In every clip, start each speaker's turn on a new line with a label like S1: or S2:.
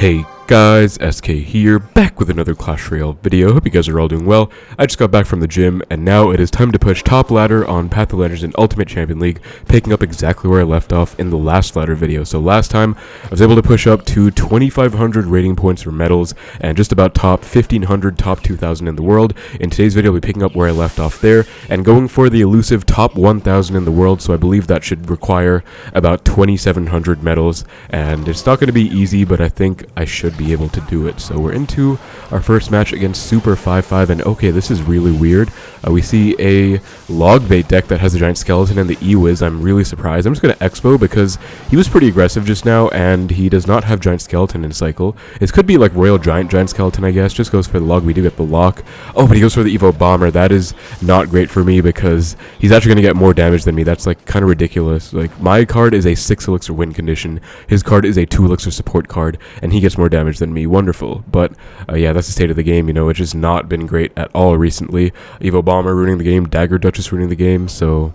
S1: Hey guys, SK here, back with another Clash Royale video. Hope you guys are all doing well. I just got back from the gym, and now it is time to push top ladder on Path of Legends and Ultimate Champion League, picking up exactly where I left off in the last ladder video. So last time, I was able to push up to 2,500 rating points for medals, and just about top 1,500, top 2,000 in the world. In today's video, I'll be picking up where I left off there, and going for the elusive top 1,000 in the world, so I believe that should require about 2,700 medals, and it's not going to be easy, but I think I should be able to do it. So we're into our first match against Super 5-5, and okay, this is really weird. We see a log bait deck that has a giant skeleton and the E-Wiz. I'm really surprised. I'm just going to Expo because he was pretty aggressive just now, and he does not have giant skeleton in cycle. It could be like Royal giant skeleton, I guess. Just goes for the log. We do get the lock. Oh, but he goes for the Evo Bomber. That is not great for me because he's actually going to get more damage than me. That's like kind of ridiculous. Like, my card is a 6 elixir win condition. His card is a 2 elixir support card, and he gets more damage than me. Wonderful. But yeah, that's the state of the game. You know, it's just not been great at all recently. Evo Bomber ruining the game, Dagger Duchess ruining the game, so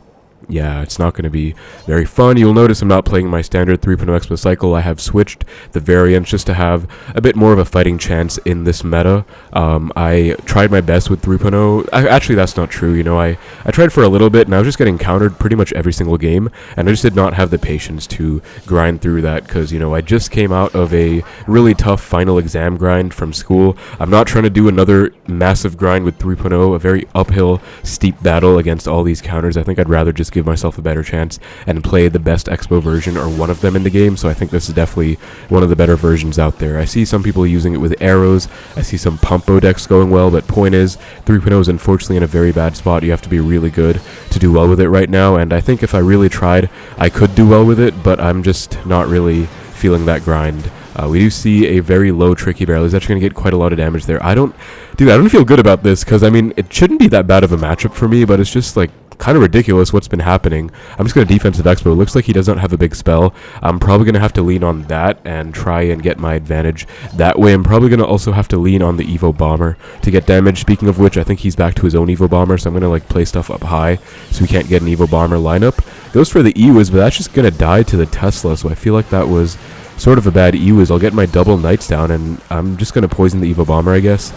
S1: yeah, it's not going to be very fun. You'll notice I'm not playing my standard 3.0 Xbow Cycle. I have switched the variants just to have a bit more of a fighting chance in this meta. I tried my best with 3.0. Actually, that's not true. You know, I tried for a little bit, and I was just getting countered pretty much every single game, and I just did not have the patience to grind through that because, you know, I just came out of a really tough final exam grind from school. I'm not trying to do another massive grind with 3.0, a very uphill, steep battle against all these counters. I think I'd rather just give myself a better chance and play the best Expo version or one of them in the game, so I think this is definitely one of the better versions out there. I see some people using it with arrows, I see some Pumpo decks going well, but point is, 3.0 is unfortunately in a very bad spot. You have to be really good to do well with it right now, and I think if I really tried, I could do well with it, but I'm just not really feeling that grind. We do see a very low Tricky Barrel. He's actually going to get quite a lot of damage there. I don't feel good about this, because, I mean, it shouldn't be that bad of a matchup for me, but it's just, like, kind of ridiculous what's been happening. I'm just going to defensive Expo. It looks like he doesn't have a big spell. I'm probably going to have to lean on that and try and get my advantage that way. I'm probably going to also have to lean on the Evo Bomber to get damage. Speaking of which, I think he's back to his own Evo Bomber, so I'm going to like play stuff up high so we can't get an Evo Bomber lineup. Goes for the E-Wiz, but that's just going to die to the Tesla, so I feel like that was sort of a bad E-Wiz. I'll get my double Knights down, and I'm just going to poison the Evo Bomber, I guess.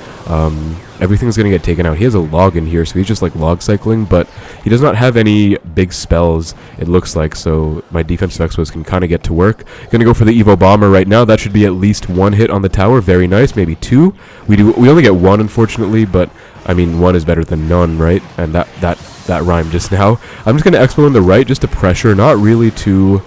S1: Everything's going to get taken out. He has a log in here, so he's just like log cycling, but he does not have any big spells, it looks like, so my defensive Expos can kind of get to work. Going to go for the Evo Bomber right now. That should be at least one hit on the tower. Very nice. Maybe two. We only get one, unfortunately, but I mean, one is better than none, right? And that rhymed just now. I'm just going to Expo in the right just to pressure, not really to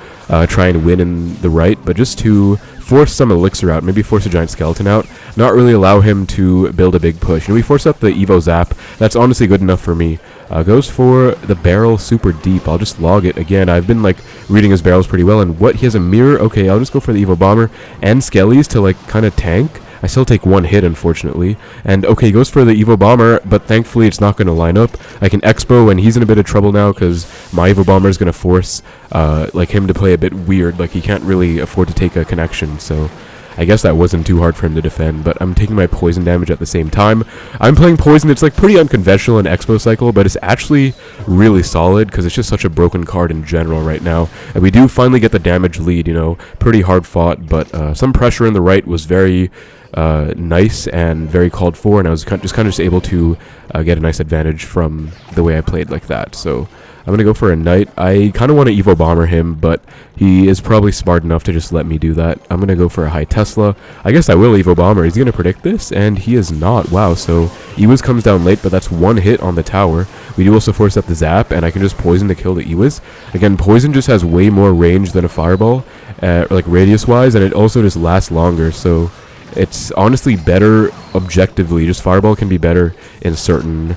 S1: try and win in the right, but just to force some elixir out, maybe force a giant skeleton out, not really allow him to build a big push. You know, we force up the Evo Zap. That's honestly good enough for me. Goes for the barrel super deep. I'll just log it again. I've been like reading his barrels pretty well, and what, he has a mirror? Okay, I'll just go for the Evo Bomber and Skeles to like kind of tank. I still take one hit, unfortunately. And okay, he goes for the Evo Bomber, but thankfully it's not going to line up. I can Expo, and he's in a bit of trouble now because my Evo Bomber is going to force like him to play a bit weird. Like, he can't really afford to take a connection, so I guess that wasn't too hard for him to defend, but I'm taking my poison damage at the same time. I'm playing poison. It's like pretty unconventional in Expo Cycle, but it's actually really solid because it's just such a broken card in general right now. And we do finally get the damage lead, you know, pretty hard fought, but some pressure in the right was very nice and very called for, and I was just able to get a nice advantage from the way I played like that. So I'm going to go for a Knight. I kind of want to Evo Bomber him, but he is probably smart enough to just let me do that. I'm going to go for a high Tesla. I guess I will Evo Bomber. Is he going to predict this? And he is not. Wow, so E-Wiz comes down late, but that's one hit on the tower. We do also force up the Zap, and I can just poison to kill the E-Wiz. Again, poison just has way more range than a fireball, like radius-wise, and it also just lasts longer, so it's honestly better objectively. Just fireball can be better in certain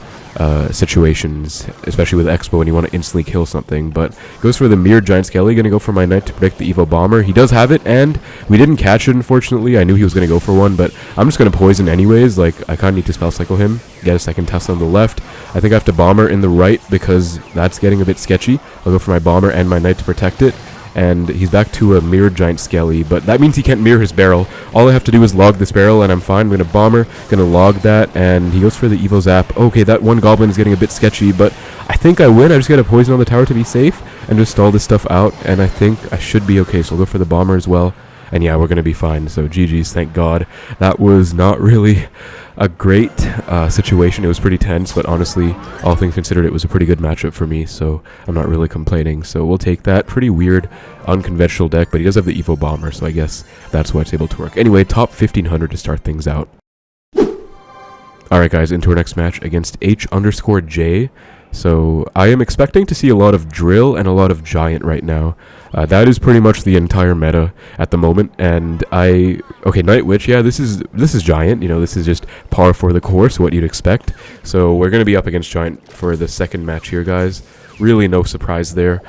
S1: situations, especially with Expo when you want to instantly kill something. But goes for the mirrored giant Skelly. Gonna go for my Knight to predict the Evo Bomber. He does have it, and we didn't catch it, unfortunately. I knew he was gonna go for one, but I'm just gonna poison anyways. Like, I kind of need to spell cycle him, get a second Tesla on the left. I think I have to Bomber in the right because that's getting a bit sketchy. I'll go for my Bomber and my Knight to protect it. And he's back to a mirrored giant Skelly, but that means he can't mirror his barrel. All I have to do is log this barrel, and I'm fine. I'm going to Bomber, going to log that, and he goes for the Evo Zap. Okay, that one Goblin is getting a bit sketchy, but I think I win. I just get a poison on the tower to be safe, and just stall this stuff out, and I think I should be okay, so I'll go for the Bomber as well. And yeah, we're going to be fine. So GG's, thank God. That was not really a great situation. It was pretty tense, but honestly, all things considered, it was a pretty good matchup for me, so I'm not really complaining. So we'll take that. Pretty weird, unconventional deck, but he does have the Evo Bomber, so I guess that's why it's able to work. Anyway, top 1500 to start things out. Alright guys, into our next match against H_J. So I am expecting to see a lot of Drill and a lot of Giant right now. That is pretty much the entire meta at the moment, and okay, Night Witch, yeah, this is Giant, you know, this is just par for the course, what you'd expect. So we're going to be up against Giant for the second match here, guys. Really no surprise there.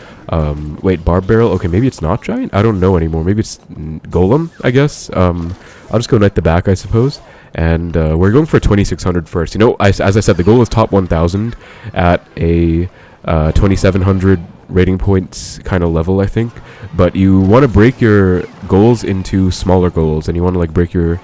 S1: Wait, Barb Barrel, okay, maybe it's not Giant? I don't know anymore, maybe it's Golem, I guess. I'll just go Knight the back, I suppose. And we're going for 2600 first. You know, as I said, the goal is top 1000 at a 2700 rating points kind of level, I think. But you want to break your goals into smaller goals, and you want to like break your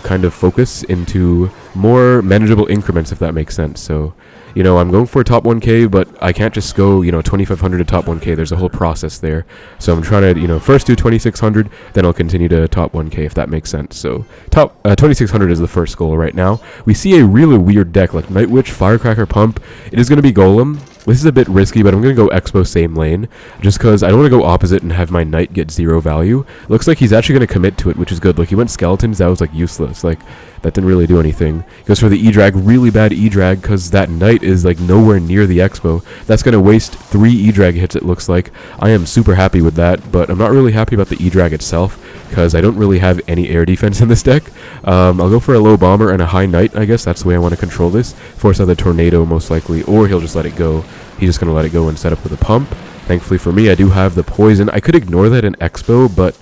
S1: kind of focus into more manageable increments, if that makes sense. So, you know, I'm going for a top 1k, but I can't just go, you know, 2500 to top 1k. There's a whole process there. So I'm trying to, you know, first do 2600, then I'll continue to top 1k, if that makes sense. So top 2600 is the first goal right now. We see a really weird deck like Night Witch, Firecracker, Pump. It is going to be Golem. This is a bit risky, but I'm going to go Expo same lane, just because I don't want to go opposite and have my Knight get 0 value. Looks like he's actually going to commit to it, which is good. Like, he went Skeletons, that was, like, useless. Like, that didn't really do anything. He goes for the E-Drag, really bad E-Drag, because that Knight is, like, nowhere near the Expo. That's going to waste 3 E-Drag hits, it looks like. I am super happy with that, but I'm not really happy about the E-Drag itself, because I don't really have any air defense in this deck. I'll go for a low Bomber and a high Knight, I guess. That's the way I want to control this. Force out the Tornado, most likely, or he'll just let it go. He's just going to let it go and set up with a Pump. Thankfully for me, I do have the Poison. I could ignore that in Expo, but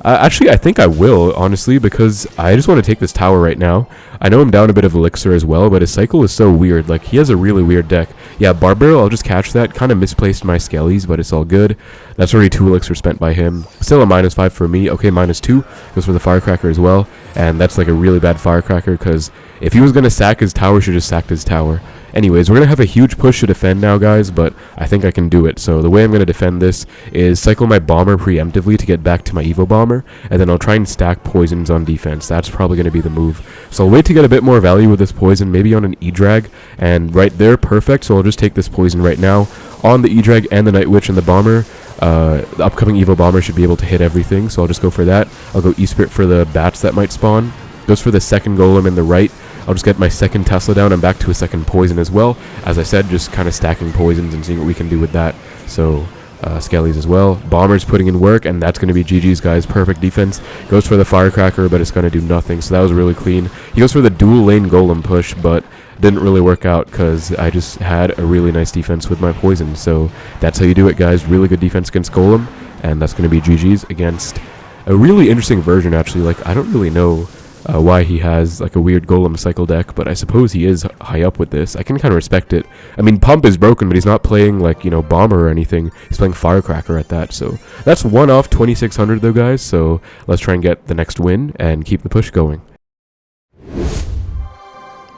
S1: actually, I think I will, honestly, because I just want to take this tower right now. I know I'm down a bit of Elixir as well, but his cycle is so weird. Like, he has a really weird deck. Yeah, Barb Barrel, I'll just catch that. Kind of misplaced my Skeles, but it's all good. That's already 2 Elixir spent by him. Still a -5 for me. Okay, -2. Goes for the Firecracker as well. And that's like a really bad Firecracker, because if he was going to sack his tower, he should just sacked his tower. Anyways, we're going to have a huge push to defend now, guys, but I think I can do it. So the way I'm going to defend this is cycle my Bomber preemptively to get back to my Evo Bomber, and then I'll try and stack Poisons on defense. That's probably going to be the move. So I'll wait to get a bit more value with this Poison, maybe on an E-Drag, and right there, perfect. So I'll just take this Poison right now on the E-Drag and the Night Witch and the Bomber. The upcoming Evo Bomber should be able to hit everything, so I'll just go for that. I'll go E-Spirit for the bats that might spawn. Goes for the second Golem in the right. I'll just get my second Tesla down and back to a second Poison as well. As I said, just kind of stacking Poisons and seeing what we can do with that. So, Skeles as well. Bomber's putting in work, and that's going to be GG's, guys. Perfect defense. Goes for the Firecracker, but it's going to do nothing, so that was really clean. He goes for the dual lane Golem push, but didn't really work out because I just had a really nice defense with my Poison. So, that's how you do it, guys. Really good defense against Golem, and that's going to be GG's against a really interesting version, actually. Like, I don't really know why he has like a weird Golem cycle deck, but I suppose he is high up with this. I can kind of respect it. I mean, Pump is broken, but he's not playing like, you know, Bomber or anything. He's playing Firecracker at that, so that's 1 off 2600 though, guys. So let's try and get the next win and keep the push going.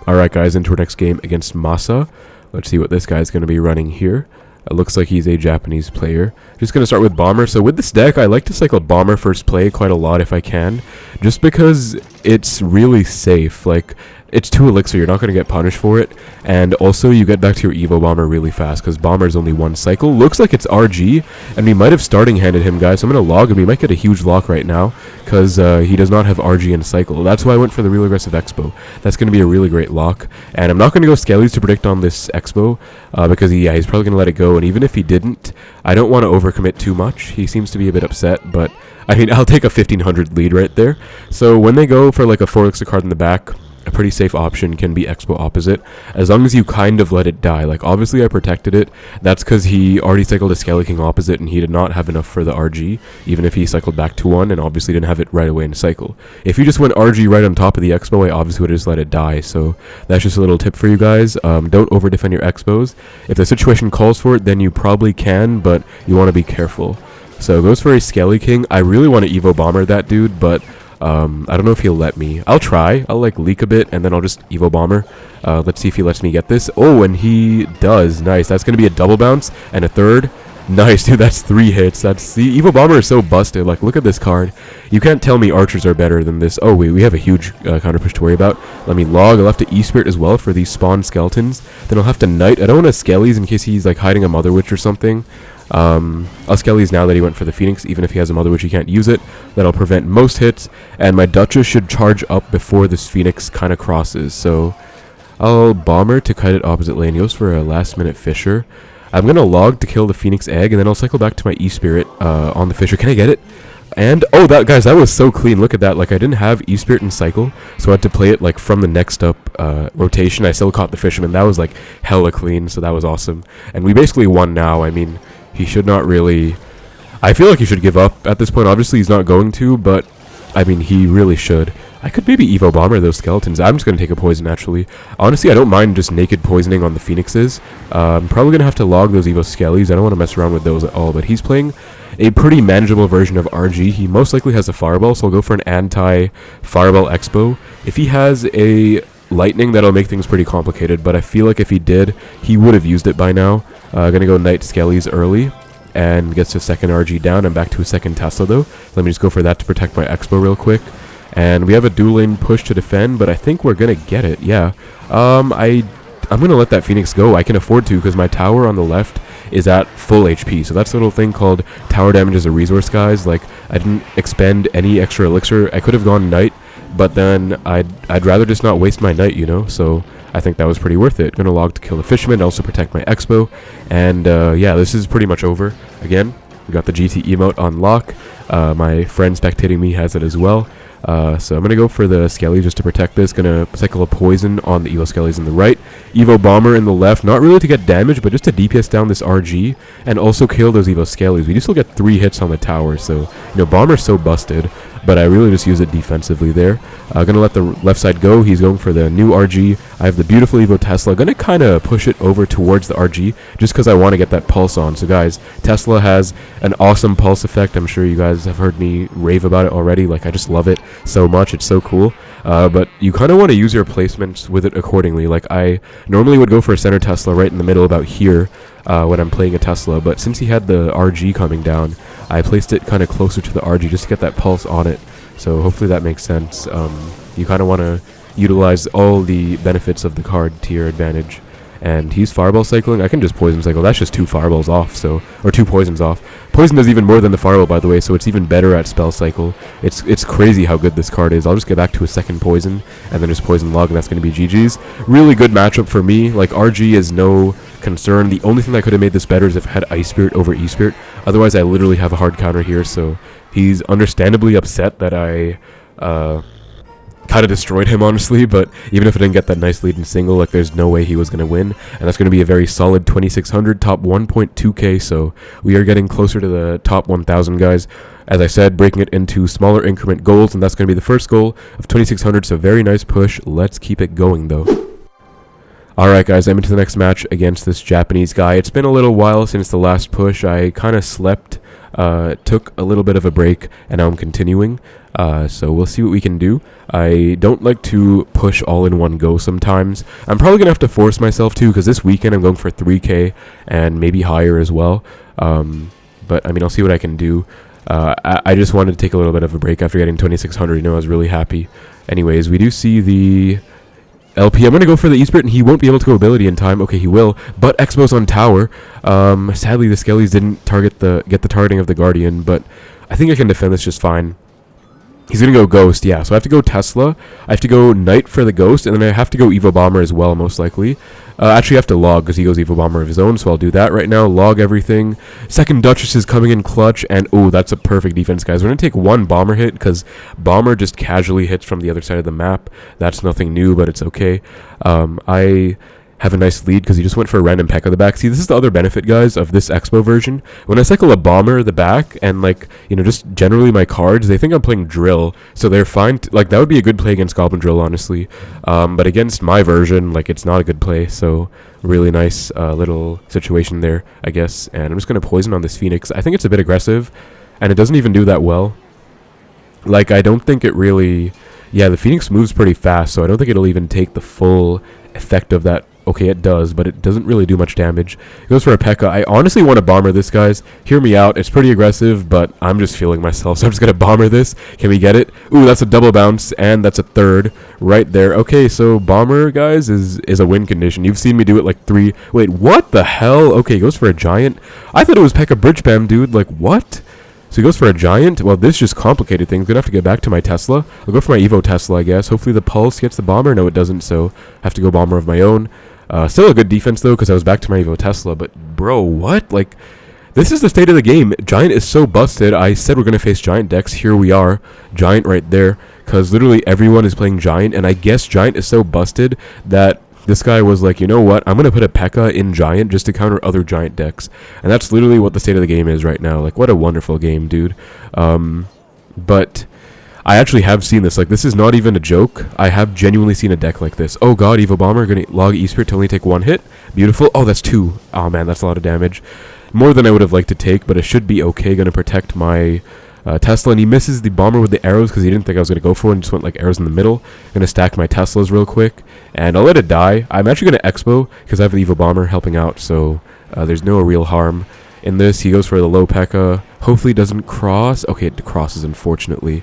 S1: Alright guys, into our next game against Masa. Let's see what this guy's going to be running here. It looks like he's a Japanese player. Just going to start with Bomber. So with this deck, I like to cycle Bomber first play quite a lot if I can. Just because it's really safe. Like, it's 2 Elixir, you're not going to get punished for it. And also, you get back to your Evo Bomber really fast, because Bomber is only 1 cycle. Looks like it's RG, and we might have starting handed him, guys. So I'm going to log, and we might get a huge lock right now, because he does not have RG in cycle. That's why I went for the real aggressive Expo. That's going to be a really great lock. And I'm not going to go Skeles to predict on this Expo, because he's probably going to let it go. And even if he didn't, I don't want to overcommit too much. He seems to be a bit upset, but I mean, I'll take a 1500 lead right there. So when they go for like a 4 Elixir card in the back, a pretty safe option can be Expo opposite, as long as you kind of let it die. Like, obviously I protected it. That's because he already cycled a Skele King opposite, and he did not have enough for the RG, even if he cycled back to 1, and obviously didn't have it right away in cycle. If you just went RG right on top of the Expo, I obviously would have just let it die. So that's just a little tip for you guys. Don't over defend your Expos. If the situation calls for it, then you probably can, but you want to be careful. So it goes for a Skele King. I really want to Evo Bomber that dude, but I don't know if he'll let me. I'll try. I'll like leak a bit, and then I'll just Evo Bomber. Let's see if he lets me get this. Oh, and he does. Nice. That's going to be a double bounce and a third. Nice, dude, that's 3 hits. That's the Evil Bomber is so busted. Like, look at this card. You can't tell me archers are better than this. Oh, wait, we have a huge counter push to worry about. Let me log. I'll have to E-Spirit as well for these spawn skeletons. Then I'll have to Knight. I don't want to Skeles in case he's, like, hiding a Mother Witch or something. I'll Skeles now that he went for the Phoenix. Even if he has a Mother Witch, he can't use it. That'll prevent most hits. And my Duchess should charge up before this Phoenix kind of crosses. So I'll Bomber to kite it opposite lane. He goes for a last-minute Fisher. I'm going to log to kill the Phoenix Egg, and then I'll cycle back to my E-Spirit on the Fisher. Can I get it? And, oh, guys, that was so clean. Look at that. Like, I didn't have E-Spirit and Cycle, so I had to play it, like, from the next up rotation. I still caught the Fisherman. That was, like, hella clean, so that was awesome. And we basically won now. I mean, he should not really... I feel like he should give up at this point. Obviously, he's not going to, but, I mean, he really should. I could maybe Evo Bomber those skeletons. I'm just going to take a poison, actually. Honestly, I don't mind just naked poisoning on the Phoenixes. I'm probably going to have to log those Evo Skeles. I don't want to mess around with those at all, but he's playing a pretty manageable version of RG. He most likely has a Fireball, so I'll go for an anti-Fireball Expo. If he has a Lightning, that'll make things pretty complicated, but I feel like if he did, he would have used it by now. Going to go Knight Skeles early. And gets to second RG down. I'm back to a second Tesla, though. Let me just go for that to protect my Expo real quick. And we have a dual lane push to defend, but I think we're going to get it, yeah. I'm going to let that Phoenix go. I can afford to because my tower on the left is at full HP. So that's a little thing called tower damage as a resource, guys. Like, I didn't expend any extra elixir. I could have gone Knight, but then I'd rather just not waste my Knight, you know? So I think that was pretty worth it. Gonna log to kill the Fisherman, also protect my Expo. And yeah, this is pretty much over. Again, we got the GT emote on lock. My friend spectating me has it as well. So I'm going to go for the Skelly just to protect this. Going to cycle a poison on the Evo Skellies in the right. Evo Bomber in the left. Not really to get damage, but just to DPS down this RG. And also kill those Evo Skellies. We do still get 3 hits on the tower. So, you know, Bomber's so busted. But I really just use it defensively there. Going to let the left side go. He's going for the new RG. I have the beautiful Evo Tesla. Going to kind of push it over towards the RG. Just because I want to get that pulse on. So guys, Tesla has an awesome pulse effect. I'm sure you guys have heard me rave about it already. Like, I just love it so much. It's so cool. But you kind of want to use your placements with it accordingly. Like, I normally would go for a center Tesla right in the middle about here when I'm playing a Tesla. But since he had the RG coming down, I placed it kind of closer to the RG just to get that pulse on it. So hopefully that makes sense. You kind of want to utilize all the benefits of the card to your advantage. And he's Fireball cycling. I can just Poison Cycle. That's just 2 Fireballs off, so, or 2 Poisons off. Poison does even more than the Fireball, by the way, so it's even better at Spell Cycle. It's crazy how good this card is. I'll just get back to a second Poison, and then just Poison Log, and that's going to be GG's. Really good matchup for me. Like, RG is no concern. The only thing that could have made this better is if I had Ice Spirit over E-Spirit. Otherwise, I literally have a hard counter here, so he's understandably upset that I kind of destroyed him, honestly, but even if I didn't get that nice lead in single, like, there's no way he was going to win, and that's going to be a very solid 2600, top 1.2k, so we are getting closer to the top 1000, guys. As I said, breaking it into smaller increment goals, and that's going to be the first goal of 2600, so very nice push. Let's keep it going, though. Alright, guys, I'm into the next match against this Japanese guy. It's been a little while since the last push. I kind of slept, took a little bit of a break, and now I'm continuing. So we'll see what we can do. I don't like to push all in one go sometimes. I'm probably going to have to force myself to, because this weekend I'm going for 3k and maybe higher as well. But, I mean, I'll see what I can do. I just wanted to take a little bit of a break after getting 2600. You know, I was really happy. Anyways, we do see the LP. I'm going to go for the E-Spirit, and he won't be able to go ability in time. Okay, he will, but Expo's on tower. Sadly, the Skellies didn't get the targeting of the Guardian, but I think I can defend this just fine. He's going to go Ghost, yeah, so I have to go Tesla, I have to go Knight for the Ghost, and then I have to go Evo Bomber as well, most likely. Actually, I have to log, because he goes Evo Bomber of his own, so I'll do that right now, log everything. Second Duchess is coming in clutch, and oh, that's a perfect defense, guys. We're going to take 1 Bomber hit, because Bomber just casually hits from the other side of the map. That's nothing new, but it's okay. I have a nice lead because he just went for a random P.E.K.K.A. the back. See, this is the other benefit, guys, of this Expo version. When I cycle a Bomber the back and, like, you know, just generally my cards, they think I'm playing Drill, so they're fine. Like, that would be a good play against Goblin Drill, honestly. But against my version, like, it's not a good play, so really nice little situation there, I guess. And I'm just going to Poison on this Phoenix. I think it's a bit aggressive, and it doesn't even do that well. Like, I don't think it really... Yeah, the Phoenix moves pretty fast, so I don't think it'll even take the full effect of that Okay, it does, but it doesn't really do much damage. It goes for a P.E.K.K.A. I honestly want to bomber this, guys. Hear me out. It's pretty aggressive, but I'm just feeling myself, so I'm just going to bomber this. Can we get it? Ooh, that's a double bounce, and that's a third right there. Okay, so bomber, guys, is a win condition. You've seen me do it like 3... Wait, what the hell? Okay, he goes for a giant. I thought it was P.E.K.K.A. bridge spam, dude. Like, what? So he goes for a giant. Well, this just complicated things. Gonna have to get back to my Tesla. I'll go for my Evo Tesla, I guess. Hopefully the Pulse gets the bomber. No, it doesn't, so I have to go bomber of my own. Still a good defense, though, because I was back to my Evo Tesla. But, bro, what? Like, this is the state of the game. Giant is so busted. I said we're going to face Giant decks. Here we are. Giant right there. Because literally everyone is playing Giant. And I guess Giant is so busted that this guy was like, you know what? I'm going to put a P.E.K.K.A. in Giant just to counter other Giant decks. And that's literally what the state of the game is right now. Like, what a wonderful game, dude. But I actually have seen this. Like, this is not even a joke. I have genuinely seen a deck like this. Oh god, Evo Bomber gonna log E-Spirit to only take 1 hit. Beautiful. Oh, that's 2. Oh man, that's a lot of damage. More than I would have liked to take, but it should be okay. Gonna protect my Tesla, and he misses the bomber with the arrows because he didn't think I was gonna go for it and just went like arrows in the middle. Gonna stack my Teslas real quick, and I'll let it die. I'm actually gonna Expo because I have the Evo Bomber helping out, so there's no real harm in this. He goes for the low P.E.K.K.A. Hopefully it doesn't cross. Okay, it crosses, unfortunately.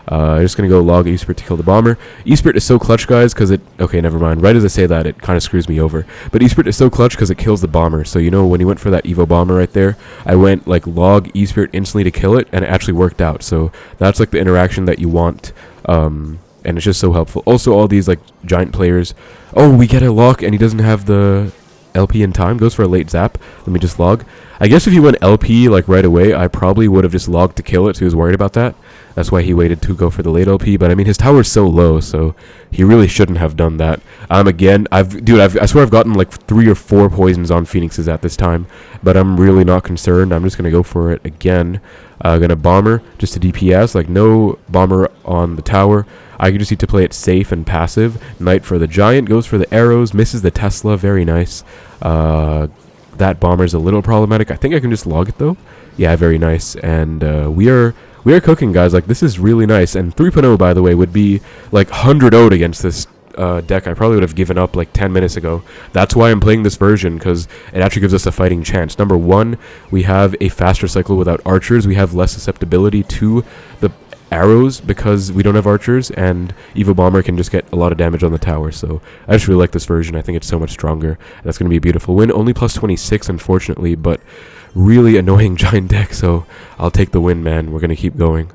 S1: I'm just going to go log E-Spirit to kill the bomber. E-Spirit is so clutch, guys, because it... Okay, never mind. Right as I say that, it kind of screws me over. But E-Spirit is so clutch because it kills the bomber. So, you know, when he went for that Evo Bomber right there, I went, like, log E-Spirit instantly to kill it, and it actually worked out. So, that's, like, the interaction that you want. And it's just so helpful. Also, all these, like, Giant players... Oh, we get a lock, and he doesn't have the LP in time. Goes for a late zap. Let me just log. I guess if he went LP, like, right away, I probably would have just logged to kill it, so he was worried about that. That's why he waited to go for the late LP. But I mean, his tower's so low, so he really shouldn't have done that. Again, I swear I've gotten like 3 or 4 poisons on Phoenixes at this time, but I'm really not concerned. I'm just gonna go for it again. Gonna bomber just to DPS, like no bomber on the tower. I just need to play it safe and passive. Knight for the giant, goes for the arrows, misses the Tesla. Very nice. That bomber's a little problematic. I think I can just log it though. Yeah, very nice. And we are cooking, guys. Like, this is really nice. And 3.0, by the way, would be like 100-0'd against this deck. I probably would have given up like 10 minutes ago. That's why I'm playing this version, because it actually gives us a fighting chance. Number 1, we have a faster cycle without archers. We have less susceptibility to the arrows because we don't have archers, and Evo Bomber can just get a lot of damage on the tower. So I just really like this version. I think it's so much stronger. That's going to be a beautiful win. Only plus 26, unfortunately, but really annoying Giant deck, so I'll take the win, man. We're going to keep going.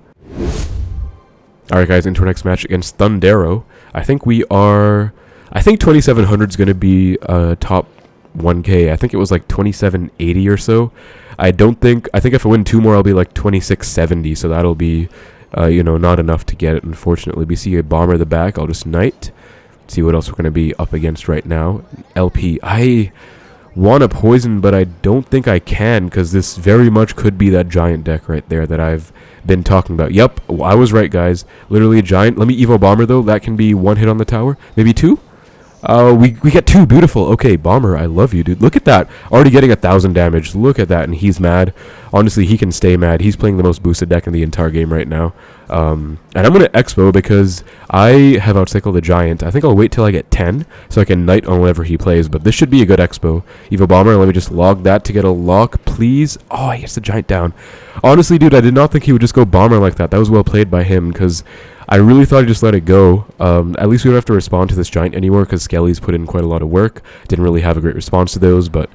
S1: Alright, guys, into our next match against Thundero. I think 2700 is going to be top 1k. I think it was like 2780 or so. I think if I win 2 more, I'll be like 2670, so that'll be you know, not enough to get it, unfortunately. We see a bomber at the back. I'll just knight. See what else we're going to be up against right now. LP. I want to poison, but I don't think I can, because this very much could be that Giant deck right there that I've been talking about. Yep, I was right, guys. Literally a Giant. Let me Evo Bomber, though. That can be 1 hit on the tower. Maybe 2? We get 2. Beautiful. Okay, Bomber, I love you, dude. Look at that. Already getting 1,000 damage. Look at that, and he's mad. Honestly, he can stay mad. He's playing the most boosted deck in the entire game right now. And I'm going to Expo because I have outcycled the Giant. I think I'll wait till I get 10 so I can knight on whatever he plays, but this should be a good Expo. Evo Bomber, let me just log that to get a lock, please. Oh, he gets the Giant down. Honestly, dude, I did not think he would just go Bomber like that. That was well played by him, because I really thought he'd just let it go. At least we don't have to respond to this Giant anymore, because Skeles put in quite a lot of work. Didn't really have a great response to those, but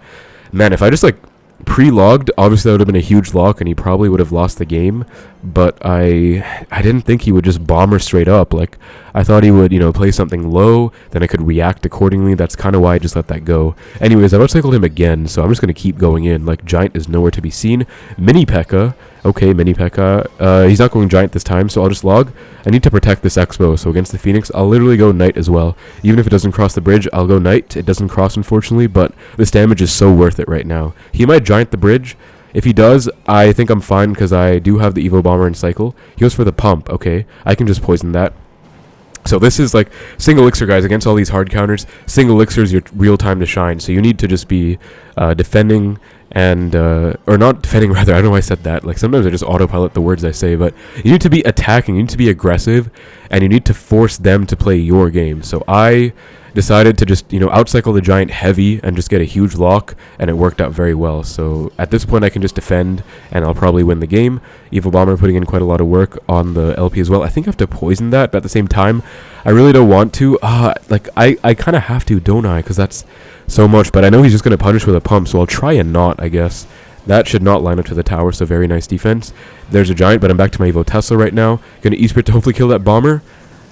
S1: man, if I just like pre-logged, obviously that would have been a huge lock and he probably would have lost the game, but I didn't think he would just bomber straight up. Like, I thought he would, you know, play something low, then I could react accordingly. That's kind of why I just let that go. Anyways, I've outcycled him again, so I'm just going to keep going in. Like, Giant is nowhere to be seen. Mini P.E.K.K.A. Okay, Mini P.E.K.K.A. He's not going Giant this time, so I'll just log. I need to protect this Expo, so against the Phoenix, I'll literally go Knight as well. Even if it doesn't cross the bridge, I'll go Knight. It doesn't cross, unfortunately, but this damage is so worth it right now. He might Giant the bridge. If he does, I think I'm fine, because I do have the Evo Bomber in cycle. He goes for the pump, okay. I can just poison that. So this is like single elixir, guys, against all these hard counters. Single elixir is your real time to shine, so you need to just be defending and or not defending, rather. I don't know why I said that. Like, sometimes I just autopilot the words I say, but you need to be attacking, you need to be aggressive, and you need to force them to play your game. So I decided to just, outcycle the giant heavy and just get a huge lock, and it worked out very well. So at this point I can just defend, and I'll probably win the game. Evil Bomber putting in quite a lot of work on the LP as well. I think I have to poison that, but at the same time, I really don't want to. I kind of have to, don't I? Because that's so much, but I know he's just going to punish with a pump, so I'll try and not, I guess. That should not line up to the tower, so very nice defense. There's a giant, but I'm back to my Evo Tesla right now. Going to E-Spirit to hopefully kill that bomber.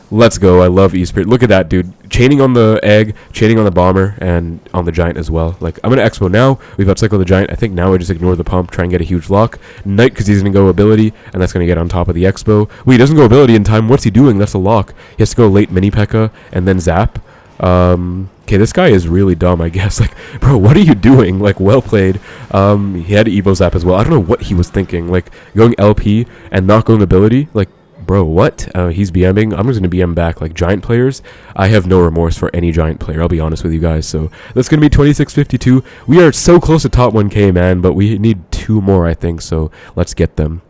S1: Let's go. I love E-Spirit. Look at that, dude. Chaining on the egg, chaining on the bomber, and on the giant as well. Like, I'm going to Expo now. We've outcycled the giant. I think now I just ignore the pump, try and get a huge lock. Knight, because he's going to go ability, and that's going to get on top of the Expo. Wait, he doesn't go ability in time. What's he doing? That's a lock. He has to go late mini P.E.K.K.A and then zap. Okay, this guy is really dumb, I guess. Like, bro, what are you doing? Like, well played. He had Evo Zap as well. I don't know what he was thinking. Like, going LP and not going ability. Like, bro, what? He's BMing. I'm just going to BM back. Like, giant players, I have no remorse for any giant player. I'll be honest with you guys. So, that's going to be 2652. We are so close to top 1K, man. But we need 2 more, I think. So, let's get them.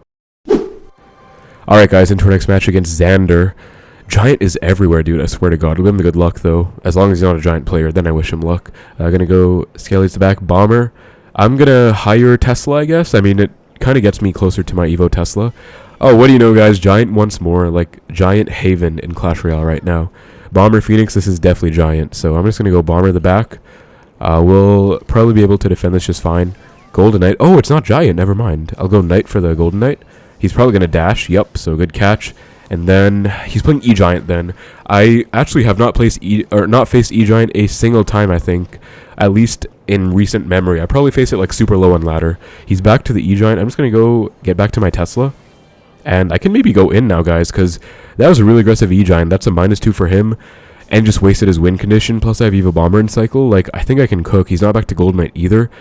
S1: Alright, guys. Into our next match against Xander. Giant is everywhere, dude. I swear to God. I'll give him the good luck, though. As long as he's not a giant player, then I wish him luck. Gonna go Skeles to back. Bomber. I'm gonna hire Tesla, I guess. I mean, it kind of gets me closer to my Evo Tesla. Oh, what do you know, guys? Giant once more. Like, Giant Haven in Clash Royale right now. Bomber Phoenix. This is definitely Giant. So I'm just gonna go Bomber the back. We'll probably be able to defend this just fine. Golden Knight. Oh, it's not Giant. Never mind. I'll go Knight for the Golden Knight. He's probably gonna dash. Yup. So good catch. And then he's playing E-Giant then. I actually have not faced E-Giant a single time, I think. At least in recent memory. I probably faced it like super low on ladder. He's back to the E-Giant. I'm just going to go get back to my Tesla. And I can maybe go in now, guys, because that was a really aggressive E-Giant. That's a -2 for him. And just wasted his win condition. Plus I have Evo Bomber in cycle. Like, I think I can cook. He's not back to Golden Knight either.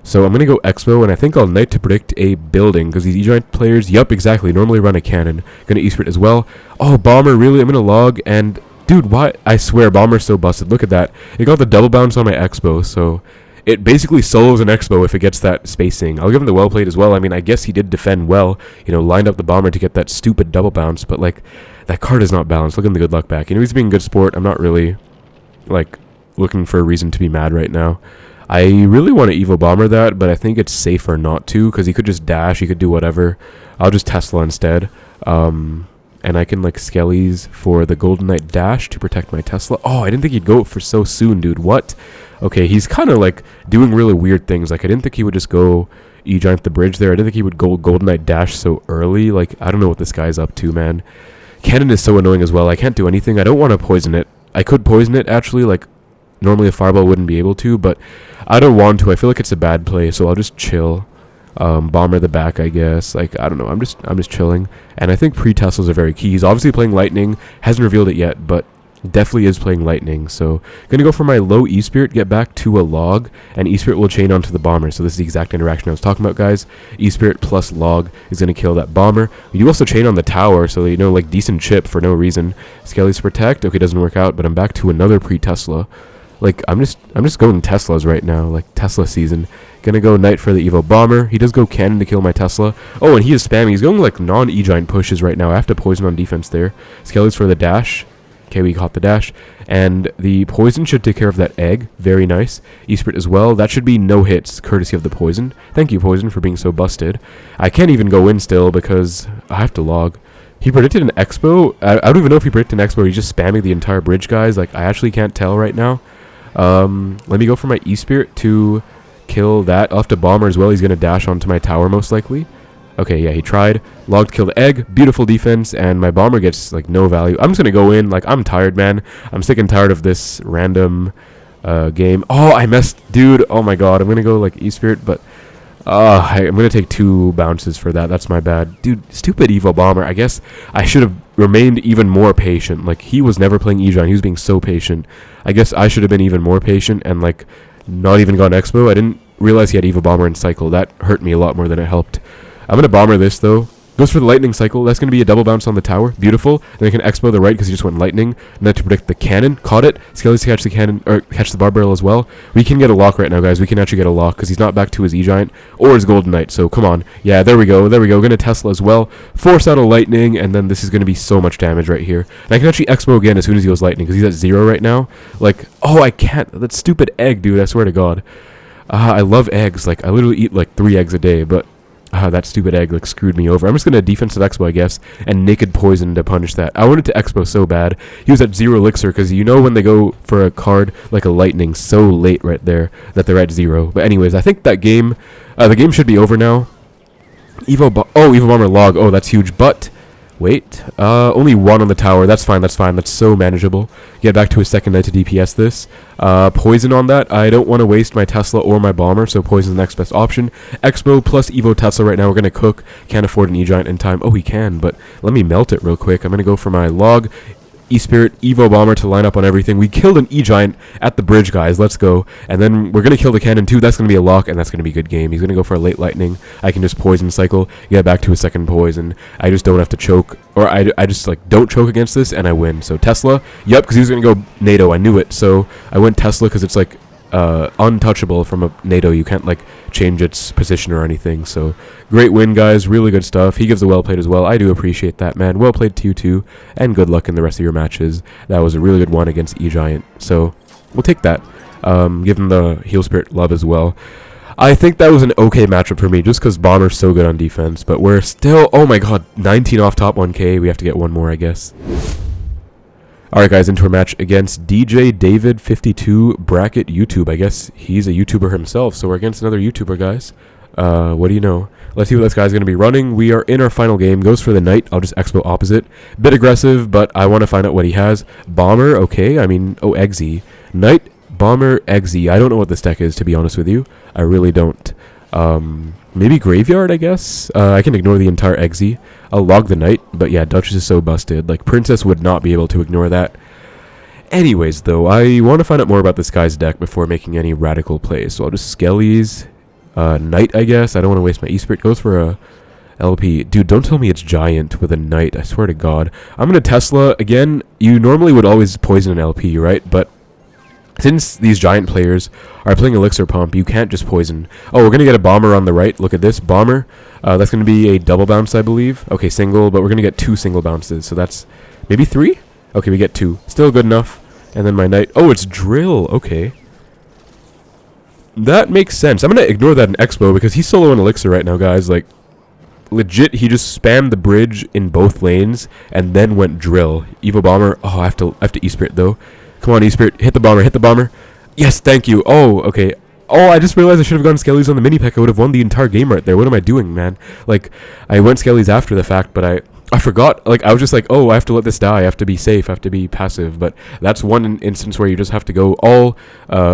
S1: So I'm going to go Expo, and I think I'll Knight to predict a building, because these E-Giant players, yup, exactly, normally run a cannon. Going to E-Spirit as well. Oh, Bomber, really? I'm going to log, and, dude, why? I swear, Bomber's so busted. Look at that. It got the double bounce on my Expo, so it basically solos an Expo if it gets that spacing. I'll give him the well played as well. I mean, I guess he did defend well, lined up the Bomber to get that stupid double bounce, but, like, that card is not balanced. Look at him the good luck back. He's being a good sport. I'm not really, like, looking for a reason to be mad right now. I really want to Evo Bomber that, but I think it's safer not to, because he could just dash, he could do whatever. I'll just Tesla instead. And I can, like, Skeles for the Golden Knight dash to protect my Tesla. Oh, I didn't think he'd go for so soon, dude. What? Okay, he's kind of, like, doing really weird things. Like, I didn't think he would just go E-Giant the bridge there. I didn't think he would go Golden Knight dash so early. Like, I don't know what this guy's up to, man. Cannon is so annoying as well. I can't do anything. I don't want to poison it. I could poison it, actually, like, normally a Fireball wouldn't be able to, but I don't want to. I feel like it's a bad play, so I'll just chill. Bomber the back, I guess. Like, I don't know. I'm just chilling. And I think pre-Teslas are very key. He's obviously playing Lightning. Hasn't revealed it yet, but definitely is playing Lightning. So, gonna go for my low E-Spirit, get back to a log, and E-Spirit will chain onto the Bomber. So this is the exact interaction I was talking about, guys. E-Spirit plus log is gonna kill that Bomber. You also chain on the tower, so, like, decent chip for no reason. Skeles protect. Okay, doesn't work out, but I'm back to another pre-Tesla. Like, I'm just going Teslas right now, like Tesla season. Gonna go Knight for the Evo Bomber. He does go Cannon to kill my Tesla. Oh, and he is spamming. He's going like non-E-Giant pushes right now. I have to poison on defense there. Skeles for the dash. Okay, we caught the dash. And the poison should take care of that egg. Very nice. E-Spirit as well. That should be no hits, courtesy of the poison. Thank you, poison, for being so busted. I can't even go in still because I have to log. He predicted an Expo. I don't even know if he predicted an Expo. He's just spamming the entire bridge, guys. Like, I actually can't tell right now. Let me go for my E-Spirit to kill that. I'll have to Bomber as well. He's going to dash onto my tower most likely. Okay, yeah, he tried. Logged, killed egg. Beautiful defense, and my Bomber gets, like, no value. I'm just going to go in. Like, I'm tired, man. I'm sick and tired of this random game. Oh, I messed. Dude, oh my god. I'm going to go, like, E-Spirit, but I'm going to take 2 bounces for that. That's my bad. Dude, stupid Evo Bomber. I guess I should have remained even more patient. Like, he was never playing E-Giant. He was being so patient. I guess I should have been even more patient and, like, not even gone Expo. I didn't realize he had Evo Bomber in cycle. That hurt me a lot more than it helped. I'm going to Bomber this, though. Goes for the lightning cycle. That's going to be a double bounce on the tower. Beautiful. Then I can expo the right because he just went lightning. And then to predict the cannon. Caught it. Skeles to catch the cannon, or catch the bar barrel as well. We can get a lock right now, guys. We can actually get a lock because he's not back to his E-Giant or his Golden Knight. So come on. Yeah, there we go. There we go. Going to Tesla as well. Force out a lightning, and then this is going to be so much damage right here. And I can actually expo again as soon as he goes lightning because he's at 0 right now. Like, oh, I can't. That stupid egg, dude. I swear to God. I love eggs. Like, I literally eat like 3 eggs a day, but that stupid egg like screwed me over. I'm just gonna defensive expo, I guess, and naked poison to punish that. I wanted to expo so bad. He was at 0 elixir because you know when they go for a card like a lightning so late right there that they're at 0. But anyways, I think that game, the game should be over now. Evo Bomber log. Oh, that's huge. But wait, only 1 on the tower. That's fine. That's fine. That's so manageable. Get back to his second knight to DPS this. Poison on that. I don't want to waste my Tesla or my bomber, so poison's the next best option. Expo plus Evo Tesla right now. We're going to cook. Can't afford an E-Giant in time. Oh, we can, but let me melt it real quick. I'm going to go for my log. E-Spirit, Evo Bomber to line up on everything. We killed an E-Giant at the bridge, guys. Let's go. And then we're going to kill the cannon, too. That's going to be a lock, and that's going to be a good game. He's going to go for a late lightning. I can just poison cycle, get back to a second poison. I just don't have to choke, or I just, like, don't choke against this, and I win. So Tesla, yep, because he was going to go NATO. I knew it. So I went Tesla because it's, like, untouchable from a NATO. You can't, like, change its position or anything. So great win, guys. Really good stuff. He gives a well played as well. I do appreciate that, man. Well played to you too, and good luck in the rest of your matches. That was a really good one against E-Giant, so we'll take that. Give him the Heal Spirit love as well. I think that was an okay matchup for me just because Bomber's so good on defense, but we're still, oh my god, 19 off top 1k. We have to get one more, I guess. Alright, guys, into our match against DJ David 52 bracket YouTube. I guess he's a YouTuber himself, so we're against another YouTuber, guys. What do you know? Let's see what this guy's going to be running. We are in our final game. Goes for the knight. I'll just expo opposite. Bit aggressive, but I want to find out what he has. Bomber, okay. I mean, oh, Exe. Knight, Bomber, Exe. I don't know what this deck is, to be honest with you. I really don't. Maybe Graveyard, I guess? I can ignore the entire Exe. I'll log the knight, but yeah, Duchess is so busted. Like, Princess would not be able to ignore that. Anyways, though, I want to find out more about this guy's deck before making any radical plays. So I'll just Skeles, knight, I guess. I don't want to waste my E-Spirit. Goes for a LP. Dude, don't tell me it's Giant with a knight. I swear to God. I'm going to Tesla. Again, you normally would always poison an LP, right? But since these Giant players are playing Elixir Pump, you can't just poison. Oh, we're going to get a Bomber on the right. Look at this. Bomber. That's going to be a double bounce, I believe. Okay, single, but we're going to get 2 single bounces. So that's maybe 3? Okay, we get 2. Still good enough. And then my knight. Oh, it's Drill. Okay. That makes sense. I'm going to ignore that in Expo because he's solo in Elixir right now, guys. Like, legit, he just spammed the bridge in both lanes and then went Drill. Evo Bomber. Oh, I have to E-Spirit, though. Come on, E-Spirit. Hit the Bomber. Hit the Bomber. Yes, thank you. Oh, okay. Oh, I just realized I should have gone Skeles on the mini P.E.K.K.A. I would have won the entire game right there. What am I doing, man? Like, I went Skeles after the fact, but I forgot. Like, I was just like, oh, I have to let this die. I have to be safe. I have to be passive. But that's one instance where you just have to go all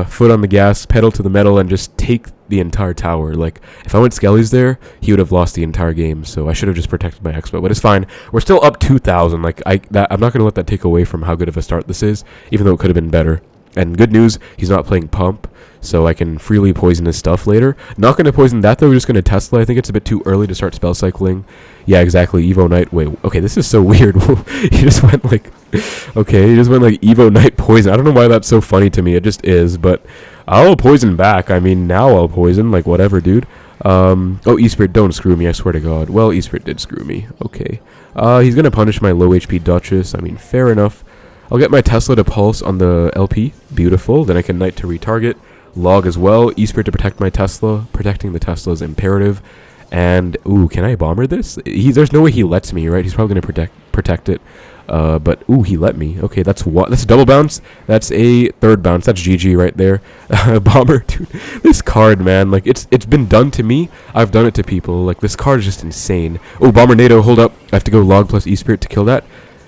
S1: foot on the gas, pedal to the metal, and just take the entire tower. Like, if I went Skeles there, he would have lost the entire game. So I should have just protected my expo. But it's fine. We're still up 2,000. Like, I'm not going to let that take away from how good of a start this is, even though it could have been better. And good news, he's not playing Pump, so I can freely poison his stuff later. Not going to poison that, though. We're just going to Tesla. I think it's a bit too early to start spell cycling. Yeah, exactly. Evo Knight. Wait, okay, this is so weird. He just went like... Okay, he just went like Evo Knight poison. I don't know why that's so funny to me. It just is, but I'll poison back. I mean, now I'll poison. Like, whatever, dude. Oh, E-Spirit, don't screw me, I swear to God. Well, E-Spirit did screw me. Okay. He's going to punish my low HP Duchess. I mean, fair enough. I'll get my Tesla to pulse on the LP. Beautiful. Then I can knight to retarget. Log as well. E-Spirit to protect my Tesla. Protecting the Tesla is imperative. And, ooh, can I bomber this? There's no way he lets me, right? He's probably going to protect it. But, ooh, he let me. Okay, that's what? That's a double bounce. That's a third bounce. That's GG right there. Bomber, dude. This card, man. Like, it's been done to me. I've done it to people. Like, this card is just insane. Oh, Bomber NATO, hold up. I have to go log plus E-Spirit to kill that.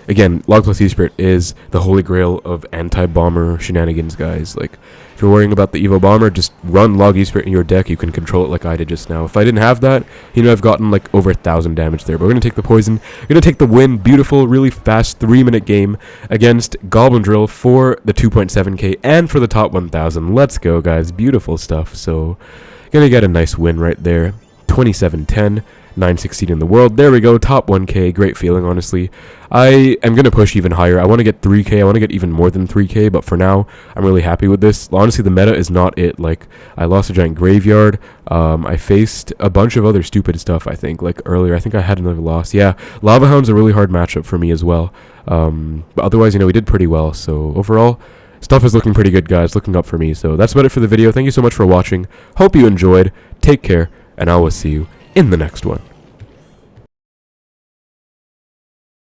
S1: Again, log plus E-Spirit is the holy grail of anti-bomber shenanigans, guys. Like, if you're worrying about the Evo Bomber, just run log E-Spirit in your deck. You can control it like I did just now. If I didn't have that, you know, I've gotten like over 1,000 damage there. But we're going to take the poison. We're going to take the win. Beautiful, really fast 3-minute game against Goblin Drill for the 2.7k and for the top 1,000. Let's go, guys. Beautiful stuff. So, going to get a nice win right there. 27-10. 916 in the world. There we go, top 1k, great feeling, honestly. I am going to push even higher. I want to get 3k, I want to get even more than 3k, but for now, I'm really happy with this. Honestly, the meta is not it. Like, I lost a giant graveyard, I faced a bunch of other stupid stuff, I think, like earlier. I think I had another loss. Yeah, Lava Hound's a really hard matchup for me as well. But otherwise, we did pretty well, so overall, stuff is looking pretty good, guys, looking up for me. So that's about it for the video. Thank you so much for watching. Hope you enjoyed. Take care, and I will see you in the next one.